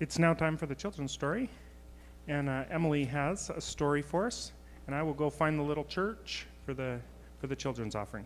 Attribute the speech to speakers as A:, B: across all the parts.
A: It's now time for the children's story, and Emily has a story for us, and I will go find the little church for the children's offering.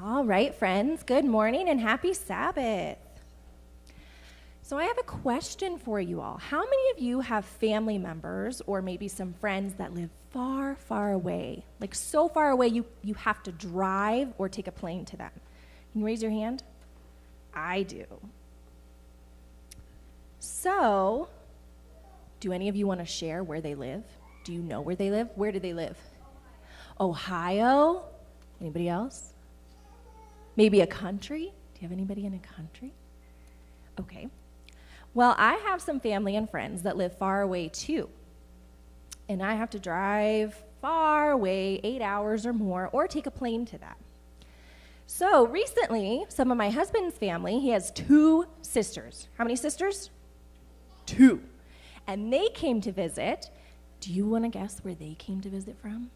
B: All right, friends, good morning and happy Sabbath. So I have a question for you all. How many of you have family members or maybe some friends that live far, far away? Like so far away you have to drive or take a plane to them. Can you raise your hand? I do. So, do any of you want to share where they live? Do you know where they live? Where do they live? Ohio? Anybody else? Maybe a country? Do you have anybody in a country? Okay. Well, I have some family and friends that live far away too. And I have to drive far away, 8 hours or more, or take a plane to them. So recently, some of my husband's family, he has 2 sisters. How many sisters? 2. And they came to visit. Do you want to guess where they came to visit from?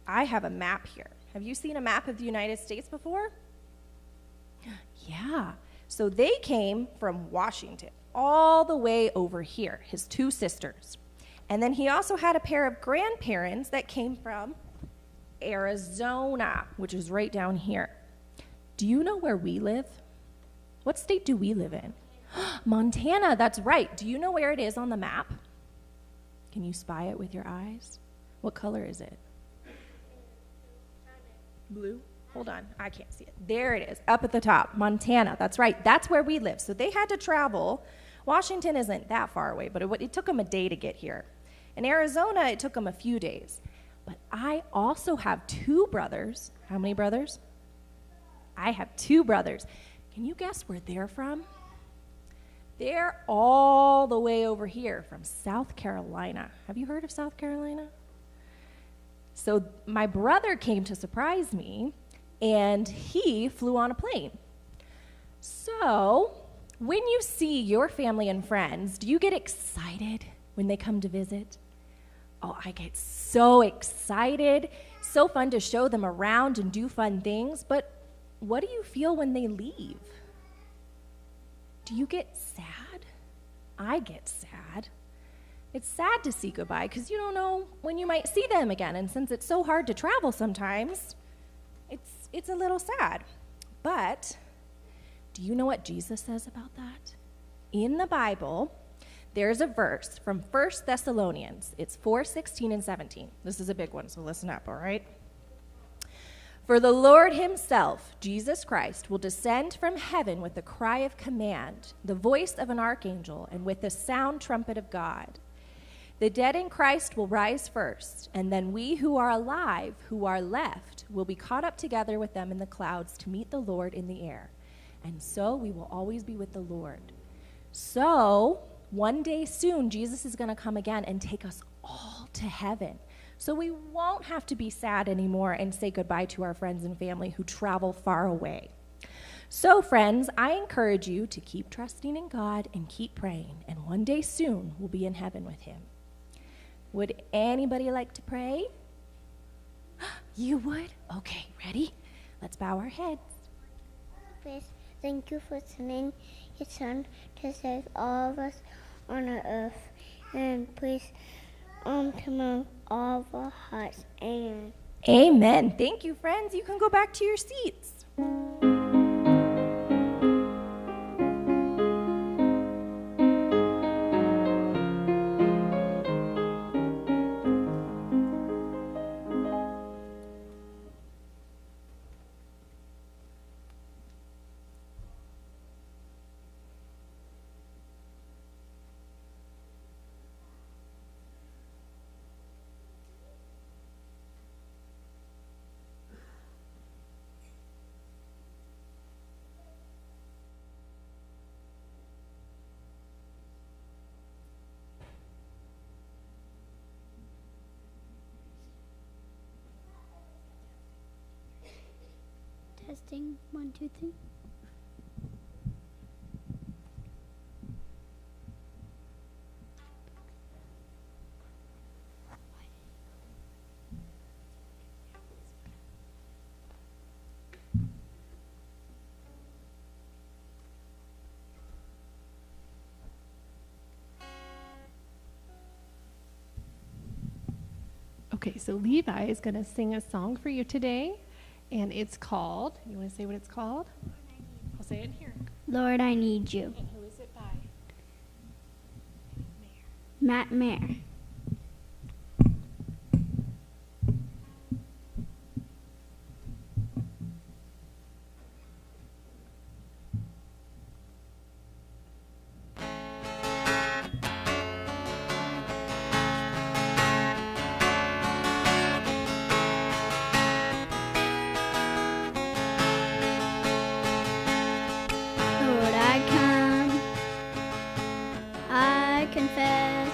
B: I have a map here. Have you seen a map of the United States before? Yeah. So they came from Washington all the way over here, his 2 sisters. And then he also had a pair of grandparents that came from Arizona, which is right down here. Do you know where we live? What state do we live in? Montana, that's right. Do you know where it is on the map? Can you spy it with your eyes? What color is it? Blue? Hold on, I can't see it. There it is, up at the top, Montana. That's right, that's where we live. So they had to travel. Washington isn't that far away, but it took them a day to get here. In Arizona, it took them a few days. But I also have 2 brothers. How many brothers? I have 2 brothers. Can you guess where they're from? They're all the way over here from South Carolina. Have you heard of South Carolina? So my brother came to surprise me, and he flew on a plane. So when you see your family and friends, do you get excited when they come to visit? Oh, I get so excited. So fun to show them around and do fun things. But what do you feel when they leave? Do you get sad? I get sad. It's sad to see goodbye because you don't know when you might see them again. And since it's so hard to travel sometimes, it's a little sad. But do you know what Jesus says about that? In the Bible, there's a verse from 1 Thessalonians. It's 4:16 and 17. This is a big one, so listen up, all right? For the Lord himself, Jesus Christ, will descend from heaven with the cry of command, the voice of an archangel, and with the sound trumpet of God. The dead in Christ will rise first, and then we who are alive, who are left, will be caught up together with them in the clouds to meet the Lord in the air. And so we will always be with the Lord. So one day soon, Jesus is going to come again and take us all to heaven. So we won't have to be sad anymore and say goodbye to our friends and family who travel far away. So friends, I encourage you to keep trusting in God and keep praying, and one day soon we'll be in heaven with him. Would anybody like to pray? You would? Okay, ready? Let's bow our heads.
C: Please, thank you for sending your son to save all of us on the earth. And please, command all of our hearts. Amen.
B: Amen. Thank you, friends. You can go back to your seats.
C: Testing, 1, 2, 3.
D: Okay, so Levi is going to sing a song for you today, and it's called, you want to say what it's called? I'll say it here.
C: Lord, I need you.
D: And who is it by?
C: Matt Mayer. Lord, I come, I confess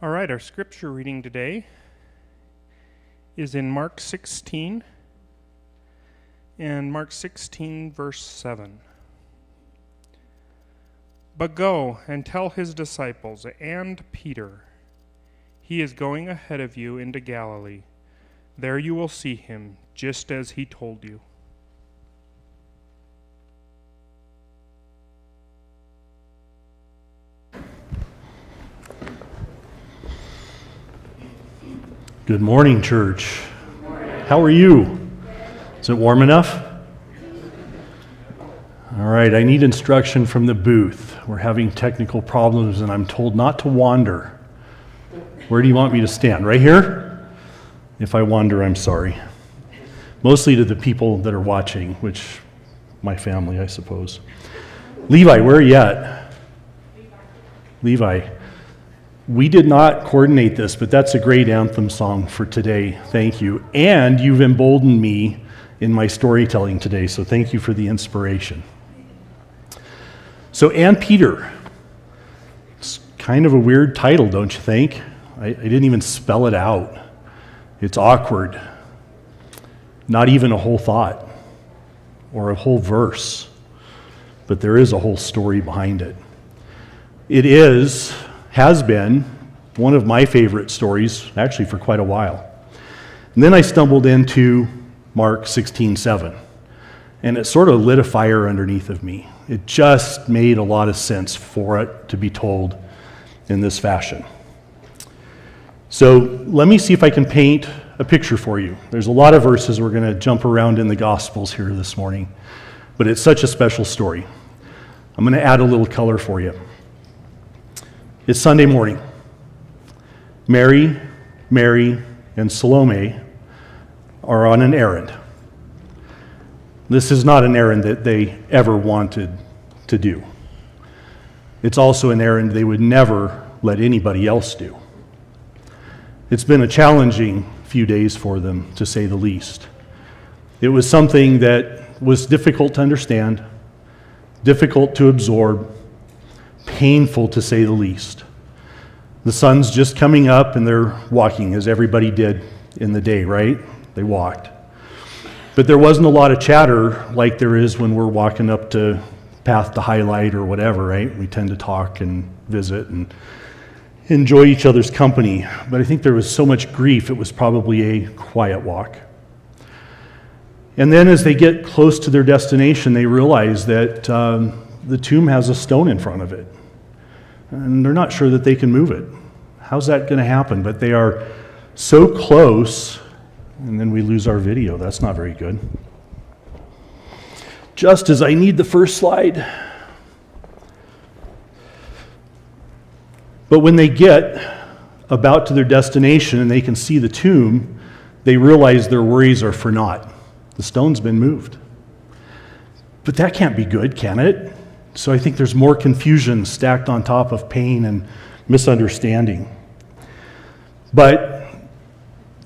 A: All right, our scripture reading today is in Mark 16, and Mark 16, verse 7. But go and tell his disciples and Peter, he is going ahead of you into Galilee. There you will see him, just as he told you.
E: Good morning, church. How are you? Is it warm enough? All right, I need instruction from the booth. We're having technical problems, and I'm told not to wander. Where do you want me to stand? Right here? If I wander, I'm sorry. Mostly to the people that are watching, which, my family, I suppose. Levi, where are you at? Levi. We did not coordinate this, but that's a great anthem song for today. Thank you. And you've emboldened me in my storytelling today, so thank you for the inspiration. So, and Peter. It's kind of a weird title, don't you think? I didn't even spell it out. It's awkward. Not even a whole thought or a whole verse, but there is a whole story behind it. It has been one of my favorite stories, actually for quite a while. And then I stumbled into Mark 16:7, and it sort of lit a fire underneath of me. It just made a lot of sense for it to be told in this fashion. So let me see if I can paint a picture for you. There's a lot of verses we're going to jump around in the Gospels here this morning, but it's such a special story. I'm going to add a little color for you. It's Sunday morning. Mary, and Salome are on an errand. This is not an errand that they ever wanted to do. It's also an errand they would never let anybody else do. It's been a challenging few days for them, to say the least. It was something that was difficult to understand, difficult to absorb, painful to say the least. The sun's just coming up and they're walking, as everybody did in the day, right? They walked. But there wasn't a lot of chatter like there is when we're walking up to Path to Highlight or whatever, right? We tend to talk and visit and enjoy each other's company. But I think there was so much grief, it was probably a quiet walk. And then as they get close to their destination, they realize that the tomb has a stone in front of it. And they're not sure that they can move it. How's that going to happen? But they are so close, and then we lose our video. That's not very good. Just as I need the first slide. But when they get about to their destination and they can see the tomb, they realize their worries are for naught. The stone's been moved. But that can't be good, can it? So I think there's more confusion stacked on top of pain and misunderstanding. But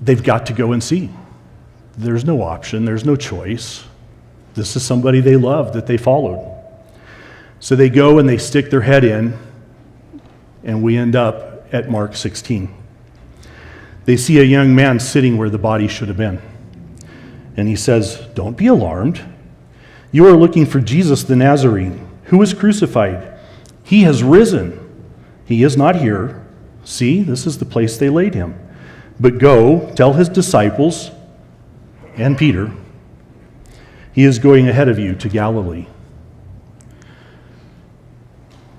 E: they've got to go and see. There's no option. There's no choice. This is somebody they love that they followed. So they go and they stick their head in, and we end up at Mark 16. They see a young man sitting where the body should have been. And he says, "Don't be alarmed. You are looking for Jesus the Nazarene, who was crucified. He has risen. He is not here. See, this is the place they laid him. But go, tell his disciples and Peter, he is going ahead of you to Galilee."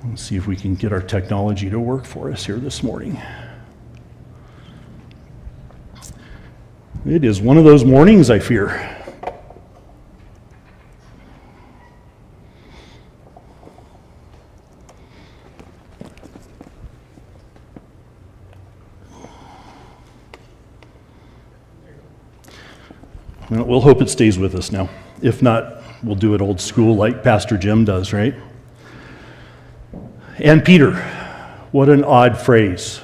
E: Let's see if we can get our technology to work for us here this morning. It is one of those mornings, I fear. Well, we'll hope it stays with us now. If not, we'll do it old school like Pastor Jim does, right? And Peter, what an odd phrase.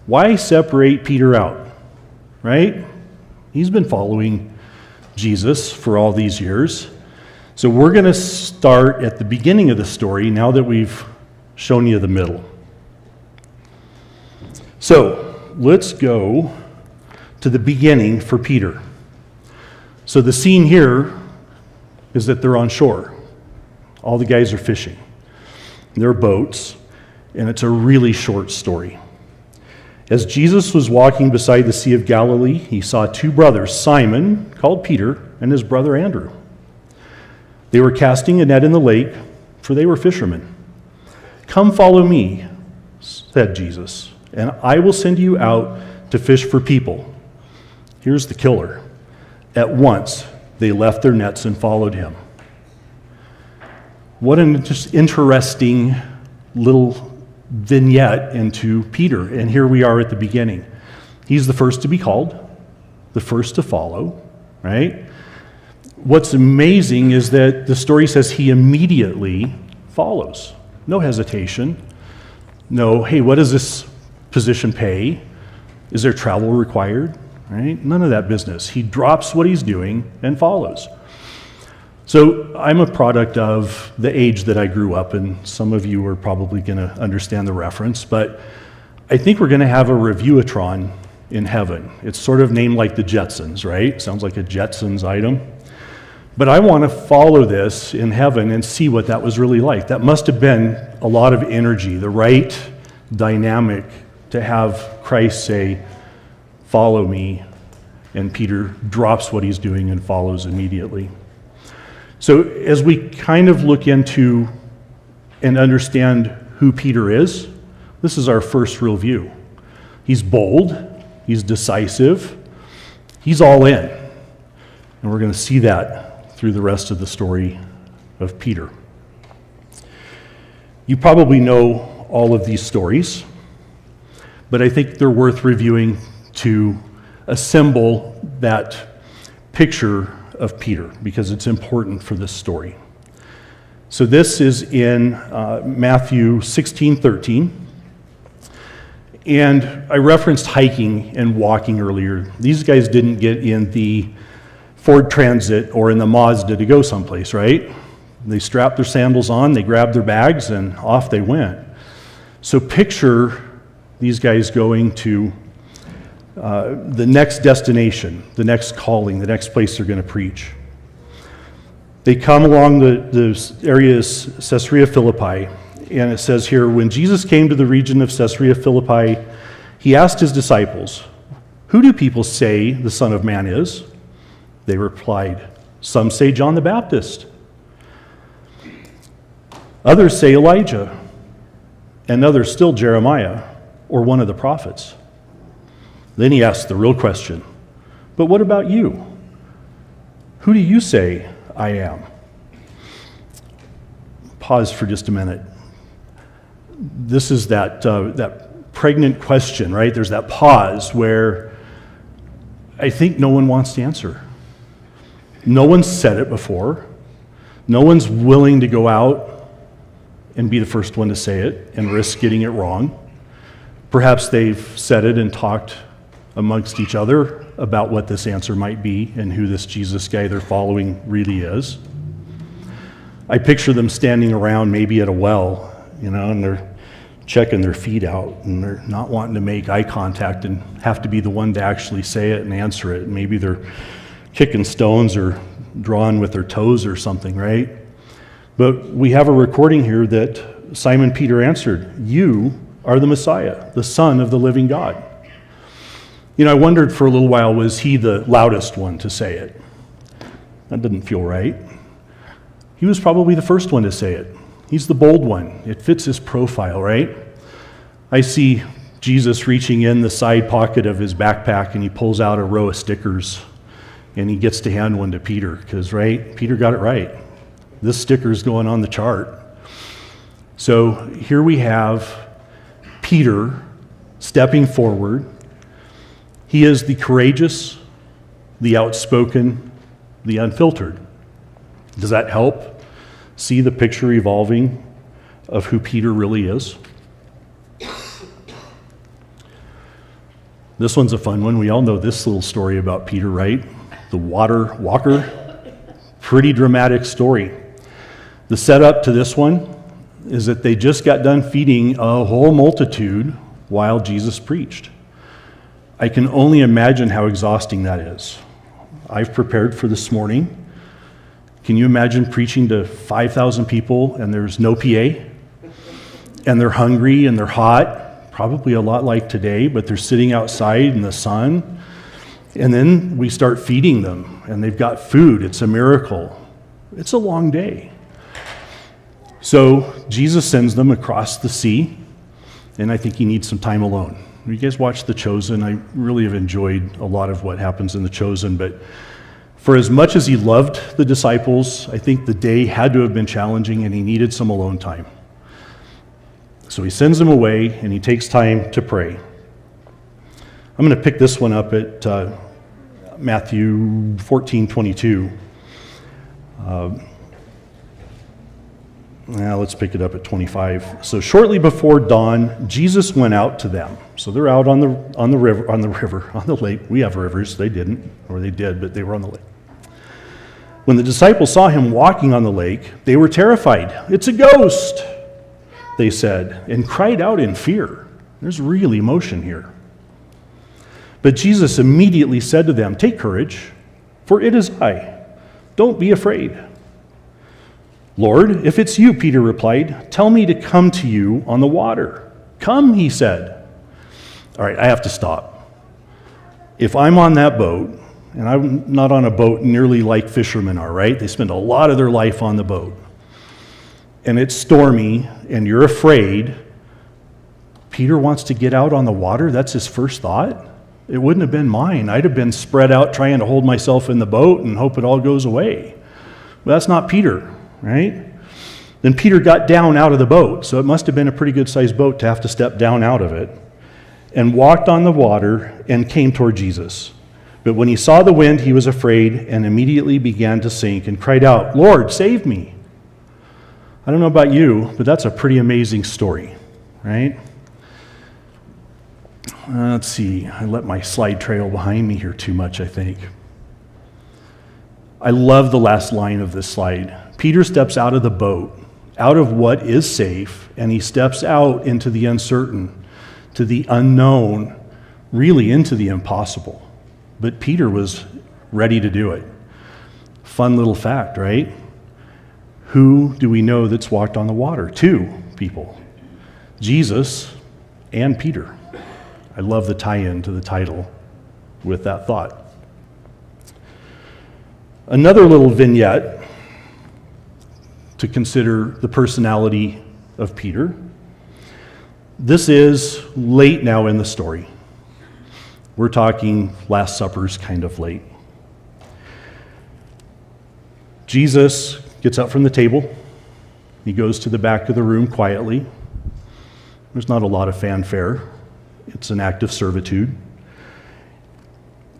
E: Why separate Peter out, right? He's been following Jesus for all these years. So we're going to start at the beginning of the story now that we've shown you the middle. So let's go to the beginning for Peter. So the scene here is that they're on shore. All the guys are fishing. They're boats, and it's a really short story. As Jesus was walking beside the Sea of Galilee, he saw two brothers, Simon, called Peter, and his brother Andrew. They were casting a net in the lake, for they were fishermen. "Come follow me," said Jesus, "and I will send you out to fish for people." Here's the killer. At once, they left their nets and followed him. What an interesting little vignette into Peter. And here we are at the beginning. He's the first to be called, the first to follow, right? What's amazing is that the story says he immediately follows. No hesitation. No, hey, what does this position pay? Is there travel required? Right? None of that business. He drops what he's doing and follows. So I'm a product of the age that I grew up in. Some of you are probably going to understand the reference, but I think we're going to have a review-a-tron in heaven. It's sort of named like the Jetsons, right? Sounds like a Jetsons item. But I want to follow this in heaven and see what that was really like. That must have been a lot of energy, the right dynamic to have Christ say, "Follow me," and Peter drops what he's doing and follows immediately. So as we kind of look into and understand who Peter is, this is our first real view. He's bold, he's decisive, he's all in. And we're going to see that through the rest of the story of Peter. You probably know all of these stories, but I think they're worth reviewing to assemble that picture of Peter, because it's important for this story. So this is in Matthew 16:13. And I referenced hiking and walking earlier. These guys didn't get in the Ford Transit or in the Mazda to go someplace, right? They strapped their sandals on, they grabbed their bags, and off they went. So picture these guys going to the next destination, the next calling, the next place they're going to preach. They come along the area is Caesarea Philippi, and it says here, when Jesus came to the region of Caesarea Philippi, he asked his disciples, "Who do people say the Son of Man is?" They replied, "Some say John the Baptist. Others say Elijah, and others still Jeremiah, or one of the prophets." Then he asked the real question, "But what about you? Who do you say I am?" Pause for just a minute. This is that pregnant question, right? There's that pause where I think no one wants to answer. No one's said it before. No one's willing to go out and be the first one to say it and risk getting it wrong. Perhaps they've said it and talked amongst each other about what this answer might be and who this Jesus guy they're following really is. I picture them standing around maybe at a well, and they're checking their feet out and they're not wanting to make eye contact and have to be the one to actually say it and answer it. Maybe they're kicking stones or drawing with their toes or something, right? But we have a recording here that Simon Peter answered, "You are the Messiah, the Son of the living God." I wondered for a little while, was he the loudest one to say it? That didn't feel right. He was probably the first one to say it. He's the bold one. It fits his profile, right? I see Jesus reaching in the side pocket of his backpack and he pulls out a row of stickers and he gets to hand one to Peter because, right, Peter got it right. This sticker's going on the chart. So here we have Peter stepping forward. He is the courageous, the outspoken, the unfiltered. Does that help see the picture evolving of who Peter really is? This one's a fun one. We all know this little story about Peter, right? The water walker. Pretty dramatic story. The setup to this one is that they just got done feeding a whole multitude while Jesus preached. I can only imagine how exhausting that is. I've prepared for this morning. Can you imagine preaching to 5,000 people and there's no PA? And they're hungry and they're hot, probably a lot like today, but they're sitting outside in the sun. And then we start feeding them and they've got food. It's a miracle. It's a long day. So Jesus sends them across the sea, and I think he needs some time alone. You guys watch The Chosen. I really have enjoyed a lot of what happens in The Chosen, but for as much as he loved the disciples, I think the day had to have been challenging and he needed some alone time. So he sends them away and he takes time to pray. I'm going to pick this one up at Matthew 14:22. Now let's pick it up at 25. So shortly before dawn, Jesus went out to them. So they're out on the lake. We have rivers. They didn't, or they did, but they were on the lake. When the disciples saw him walking on the lake, they were terrified. "It's a ghost," they said, and cried out in fear. There's real emotion here. But Jesus immediately said to them, "Take courage, for it is I. Don't be afraid." "Lord, if it's you," Peter replied, "tell me to come to you on the water." "Come," he said. All right, I have to stop. If I'm on that boat, and I'm not on a boat nearly like fishermen are, right? They spend a lot of their life on the boat. And it's stormy, and you're afraid. Peter wants to get out on the water? That's his first thought? It wouldn't have been mine. I'd have been spread out trying to hold myself in the boat and hope it all goes away. But that's not Peter, right? Then Peter got down out of the boat, so it must have been a pretty good-sized boat to have to step down out of it, and walked on the water and came toward Jesus. But when he saw the wind, he was afraid and immediately began to sink and cried out, "Lord, save me." I don't know about you, but that's a pretty amazing story, right? Let's see. I let my slide trail behind me here too much, I think. I love the last line of this slide. Peter steps out of the boat, out of what is safe, and he steps out into the uncertain, to the unknown, really into the impossible. But Peter was ready to do it. Fun little fact, right? Who do we know that's walked on the water? Two people, Jesus and Peter. I love the tie-in to the title with that thought. Another little vignette to consider the personality of Peter. This is late now in the story. We're talking Last Supper's kind of late. Jesus gets up from the table. He goes to the back of the room quietly. There's not a lot of fanfare. It's an act of servitude.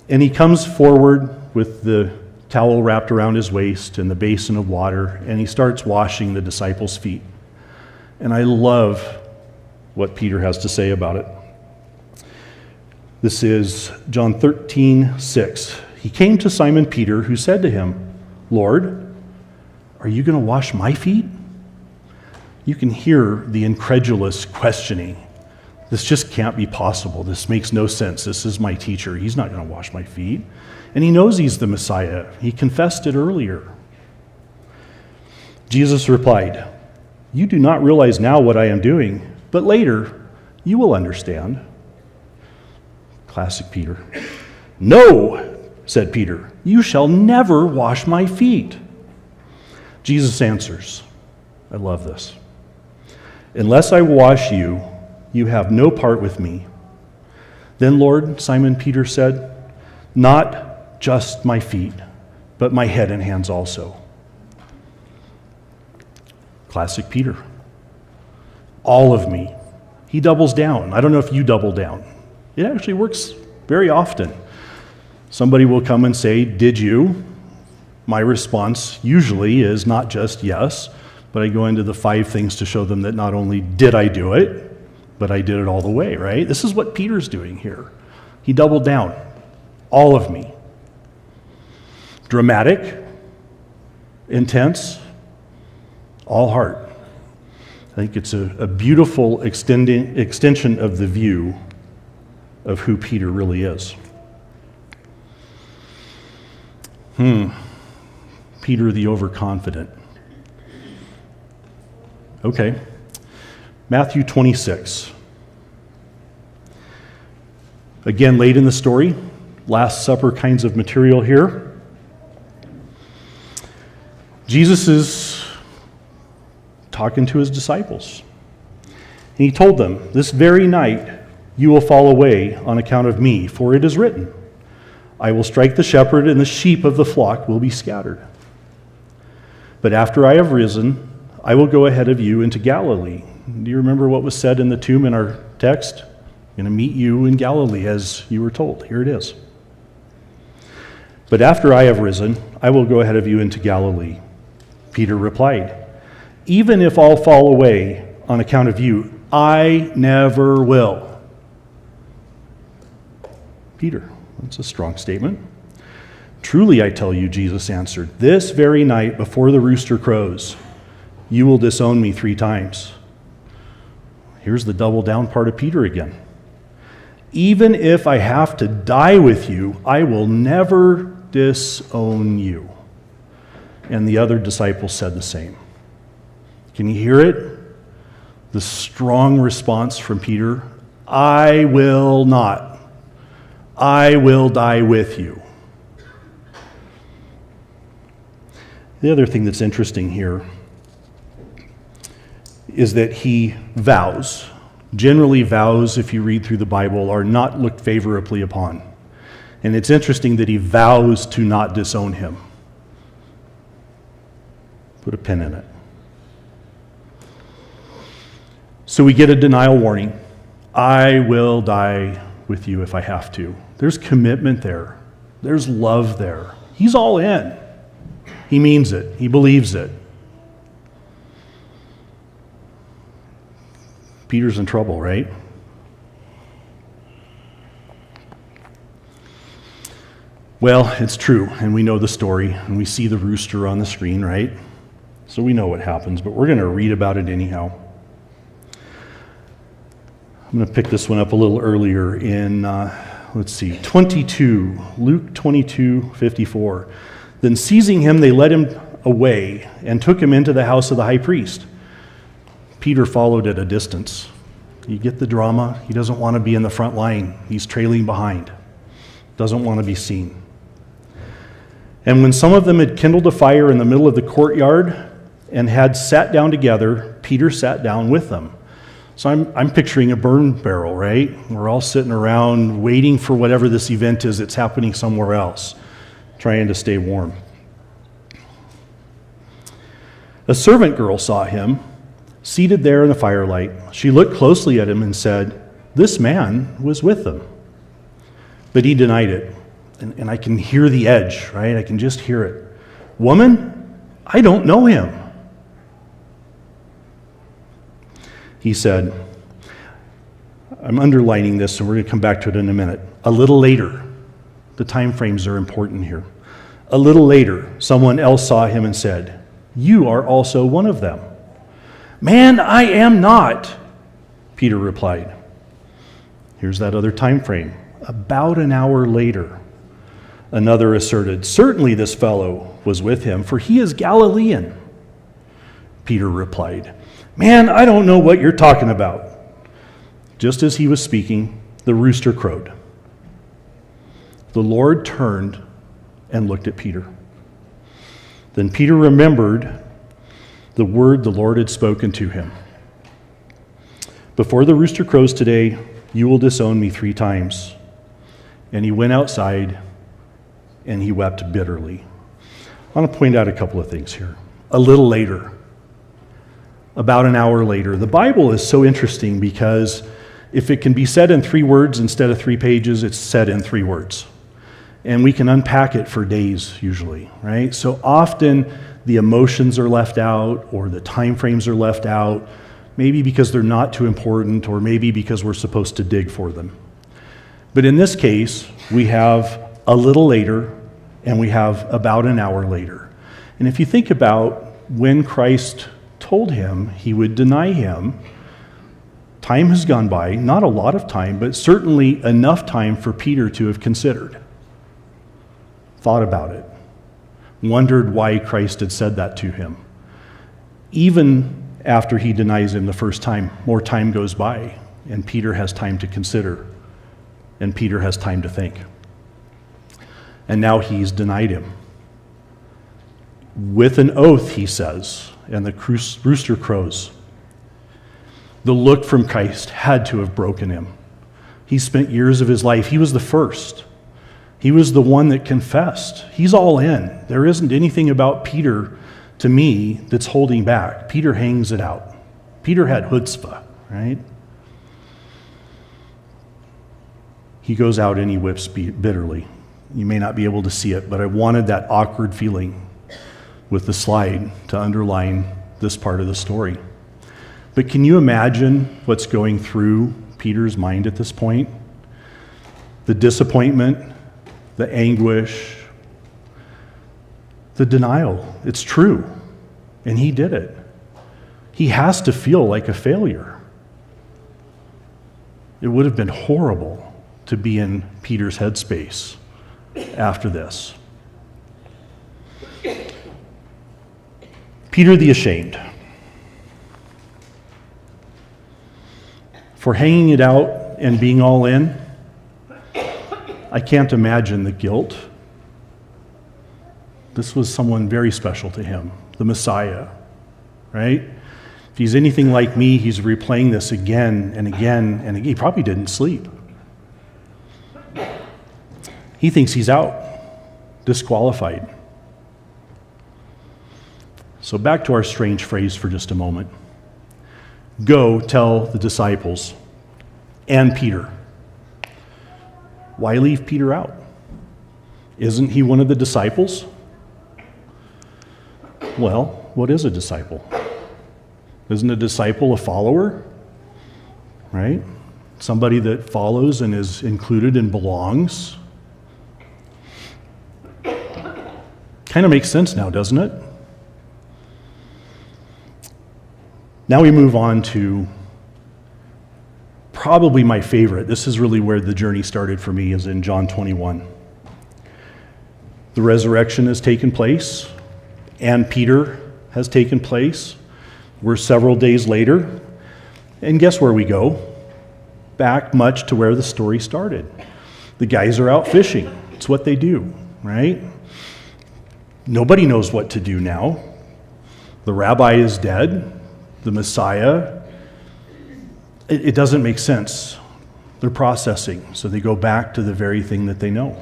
E: And he comes forward with the towel wrapped around his waist and the basin of water, and he starts washing the disciples' feet. And I love what Peter has to say about it. This is John 13:6. He came to Simon Peter, who said to him, "Lord, are you going to wash my feet?" You can hear the incredulous questioning. This just can't be possible. This makes no sense. This is my teacher. He's not going to wash my feet. And he knows he's the Messiah. He confessed it earlier. Jesus replied, "You do not realize now what I am doing, but later you will understand." Classic Peter. "No," said Peter, "you shall never wash my feet." Jesus answers, I love this, "Unless I wash you, you have no part with me." "Then, Lord," Simon Peter said, "not just my feet, but my head and hands also." Classic Peter. All of me. He doubles down. I don't know if you double down. It actually works very often. Somebody will come and say, "Did you?" My response usually is not just yes, but I go into the 5 things to show them that not only did I do it, but I did it all the way, right? This is what Peter's doing here. He doubled down. All of me. Dramatic, intense, all heart. I think it's a beautiful extension of the view of who Peter really is. Peter the overconfident. Okay. Matthew 26. Again, late in the story, Last Supper kinds of material here. Jesus is talking to his disciples. And he told them, "This very night you will fall away on account of me, for it is written, I will strike the shepherd, and the sheep of the flock will be scattered. But after I have risen, I will go ahead of you into Galilee." Do you remember what was said in the tomb in our text? "I'm going to meet you in Galilee as you were told." Here it is. "But after I have risen, I will go ahead of you into Galilee." Peter replied, "Even if all fall away on account of you, I never will." Peter, that's a strong statement. "Truly I tell you," Jesus answered, "this very night before the rooster crows, you will disown me 3 times. Here's the double down part of Peter again. "Even if I have to die with you, I will never disown you." And the other disciples said the same. Can you hear it? The strong response from Peter, "I will not. I will die with you." The other thing that's interesting here is that he vows. Generally, vows, if you read through the Bible, are not looked favorably upon. And it's interesting that he vows to not disown him. Put a pin in it. So we get a denial warning. "I will die with you if I have to." There's commitment there. There's love there. He's all in. He means it. He believes it. Peter's in trouble, right? Well, it's true, and we know the story, and we see the rooster on the screen, right? So we know what happens, but we're going to read about it anyhow. I'm going to pick this one up a little earlier in, 22, Luke 22:54. "Then seizing him, they led him away and took him into the house of the high priest. Peter followed at a distance." You get the drama? He doesn't want to be in the front line. He's trailing behind. Doesn't want to be seen. "And when some of them had kindled a fire in the middle of the courtyard and had sat down together, Peter sat down with them." So I'm picturing a burn barrel, right? We're all sitting around waiting for whatever this event is that's happening somewhere else, trying to stay warm. "A servant girl saw him seated there in the firelight. She looked closely at him and said, 'This man was with them.' But he denied it. And I can hear the edge, right? I can just hear it. 'Woman, I don't know him.' He said," I'm underlining this, and we're going to come back to it in a minute. "A little later," the time frames are important here. "A little later, someone else saw him and said, 'You are also one of them.' 'Man, I am not,' Peter replied." Here's that other time frame. "About an hour later, another asserted, 'Certainly this fellow was with him, for he is Galilean.' Peter replied, 'Man, I don't know what you're talking about.' Just as he was speaking, the rooster crowed. The Lord turned and looked at Peter. Then Peter remembered the word the Lord had spoken to him. 'Before the rooster crows today, you will disown me 3 times. And he went outside and he wept bitterly." I want to point out a couple of things here. A little later. About an hour later. The Bible is so interesting because if it can be said in 3 words instead of 3 pages, it's said in 3 words. And we can unpack it for days usually, right? So often the emotions are left out or the time frames are left out, maybe because they're not too important or maybe because we're supposed to dig for them. But in this case, we have a little later and we have about an hour later. And if you think about when Christ told him he would deny him. Time has gone by, not a lot of time, but certainly enough time for Peter to have considered, thought about it, wondered why Christ had said that to him. Even after he denies him the first time, more time goes by, and Peter has time to consider, and Peter has time to think. And now he's denied him. With an oath, he says, and the rooster crows. The look from Christ had to have broken him. He spent years of his life. He was the first. He was the one that confessed. He's all in. There isn't anything about Peter, to me, that's holding back. Peter hangs it out. Peter had chutzpah, right? He goes out and he whips bitterly. You may not be able to see it, but I wanted that awkward feeling with the slide to underline this part of the story. But can you imagine what's going through Peter's mind at this point? The disappointment, the anguish, the denial. It's true, and he did it. He has to feel like a failure. It would have been horrible to be in Peter's headspace after this. Peter the ashamed. For hanging it out and being all in, I can't imagine the guilt. This was someone very special to him, the Messiah, right? If he's anything like me, he's replaying this again and again and again. He probably didn't sleep. He thinks he's out, disqualified. So back to our strange phrase for just a moment. Go tell the disciples and Peter. Why leave Peter out? Isn't he one of the disciples? Well, what is a disciple? Isn't a disciple a follower? Right? Somebody that follows and is included and belongs. Kind of makes sense now, doesn't it? Now we move on to probably my favorite. This is really where the journey started for me, is in John 21. The resurrection has taken place, and Peter has taken place. We're several days later, and guess where we go? Back much to where the story started. The guys are out fishing. It's what they do, right? Nobody knows what to do now. The rabbi is dead. The Messiah, it doesn't make sense. They're processing, so they go back to the very thing that they know.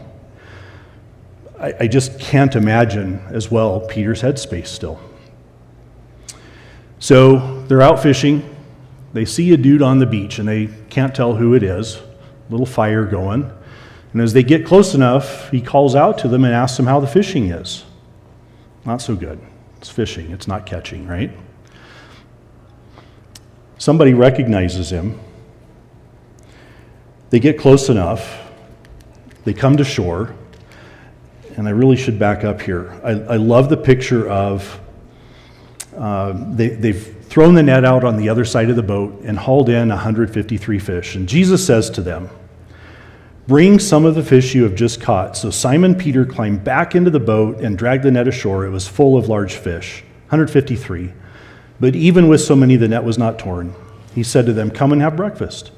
E: I just can't imagine as well Peter's headspace still. So they're out fishing. They see a dude on the beach, and they can't tell who it is. Little fire going. And as they get close enough, he calls out to them and asks them how the fishing is. Not so good. It's fishing. It's not catching, right? Somebody recognizes him. They get close enough. They come to shore. And I really should back up here. I love the picture of they've thrown the net out on the other side of the boat and hauled in 153 fish. And Jesus says to them, "Bring some of the fish you have just caught." So Simon Peter climbed back into the boat and dragged the net ashore. It was full of large fish, 153. But even with so many, the net was not torn. He said to them, "Come and have breakfast."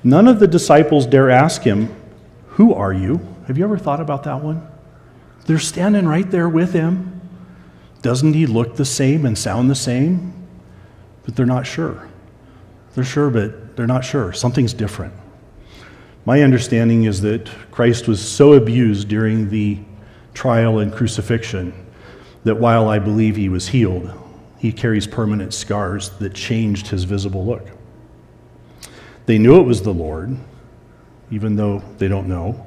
E: None of the disciples dare ask him, "Who are you?" Have you ever thought about that one? They're standing right there with him. Doesn't he look the same and sound the same? But they're not sure. They're sure, but they're not sure. Something's different. My understanding is that Christ was so abused during the trial and crucifixion that while I believe he was healed, he carries permanent scars that changed his visible look. They knew it was the Lord, even though they don't know.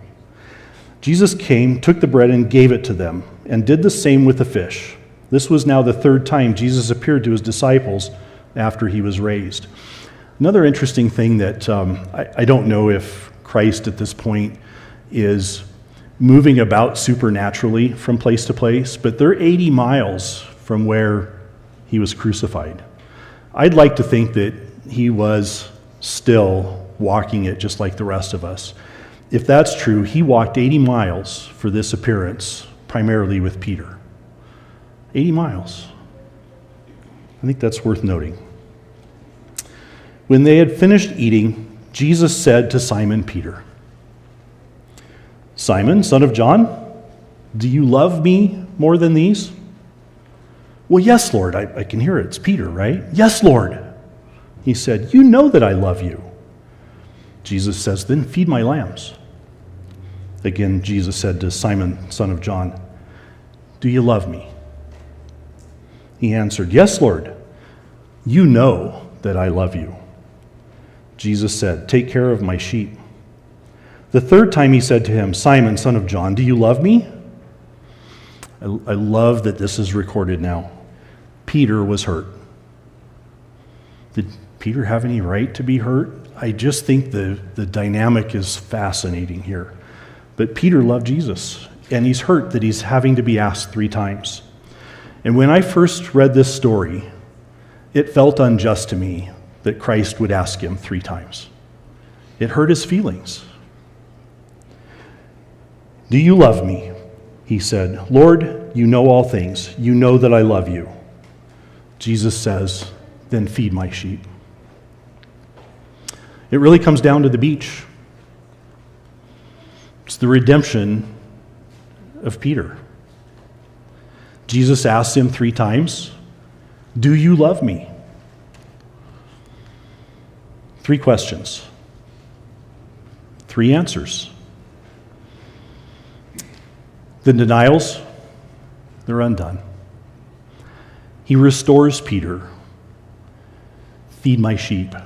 E: Jesus came, took the bread, and gave it to them, and did the same with the fish. This was now the third time Jesus appeared to his disciples after he was raised. Another interesting thing that I don't know if Christ at this point is moving about supernaturally from place to place, but they're 80 miles from where he was crucified. I'd like to think that he was still walking it just like the rest of us. If that's true, he walked 80 miles for this appearance, primarily with Peter. 80 miles. I think that's worth noting. When they had finished eating, Jesus said to Simon Peter, "Simon, son of John, do you love me more than these?" "Well, yes, Lord." I can hear it. It's Peter, right? "Yes, Lord." He said, "You know that I love you." Jesus says, "Then feed my lambs." Again, Jesus said to Simon, son of John, "Do you love me?" He answered, "Yes, Lord. You know that I love you." Jesus said, "Take care of my sheep." The third time he said to him, "Simon, son of John, do you love me?" I love that this is recorded now. Peter was hurt. Did Peter have any right to be hurt? I just think the dynamic is fascinating here. But Peter loved Jesus, and he's hurt that he's having to be asked 3 times. And when I first read this story, it felt unjust to me that Christ would ask him 3 times. It hurt his feelings. "Do you love me?" He said, "Lord, you know all things. You know that I love you." Jesus says, "Then feed my sheep." It really comes down to the beach. It's the redemption of Peter. Jesus asks him 3 times, "Do you love me?" 3 questions, 3 answers. The denials, they're undone. He restores Peter. "Feed my sheep."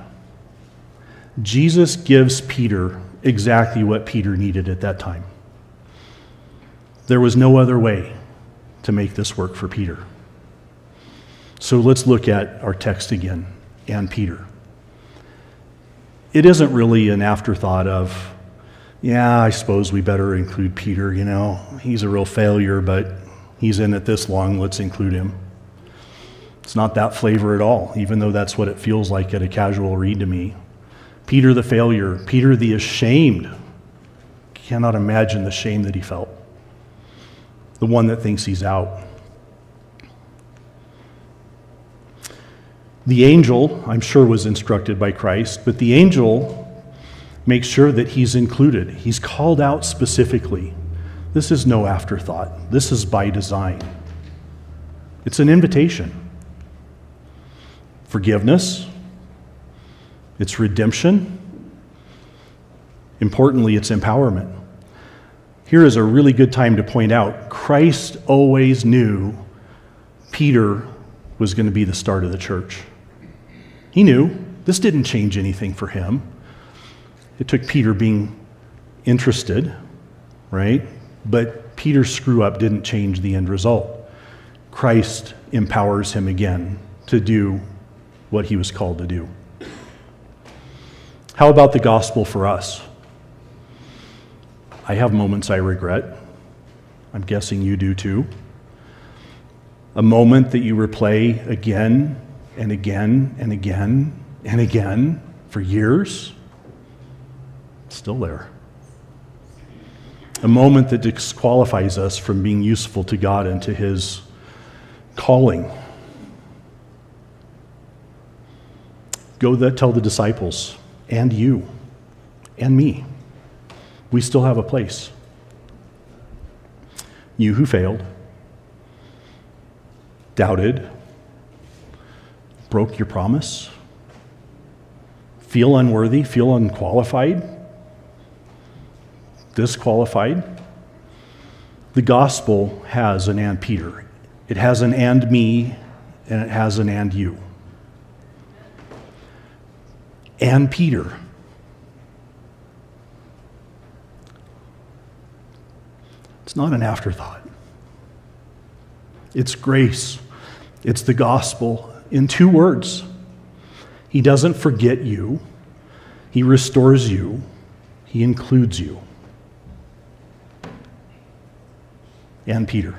E: Jesus gives Peter exactly what Peter needed at that time. There was no other way to make this work for Peter. So let's look at our text again, and Peter. It isn't really an afterthought of, yeah, I suppose we better include Peter, he's a real failure, but he's in it this long, let's include him. It's not that flavor at all, even though that's what it feels like at a casual read to me. Peter the failure, Peter the ashamed. Cannot imagine the shame that he felt. The one that thinks he's out. The angel, I'm sure, was instructed by Christ, but the angel makes sure that he's included. He's called out specifically. This is no afterthought. This is by design. It's an invitation. Forgiveness. It's redemption. Importantly, it's empowerment. Here is a really good time to point out, Christ always knew Peter was going to be the start of the church. He knew. This didn't change anything for him. It took Peter being interested, right? But Peter's screw-up didn't change the end result. Christ empowers him again to do what he was called to do. How about the gospel for us? I have moments I regret. I'm guessing you do too. A moment that you replay again and again and again and again for years. Still there. A moment that disqualifies us from being useful to God and to His calling. Go tell the disciples, and you, and me. We still have a place. You who failed, doubted, broke your promise, feel unworthy, feel unqualified, disqualified. The gospel has an and Peter. It has an and me, and it has an and you. And Peter. It's not an afterthought. It's grace. It's the gospel in 2 words. He doesn't forget you. He restores you. He includes you. And Peter.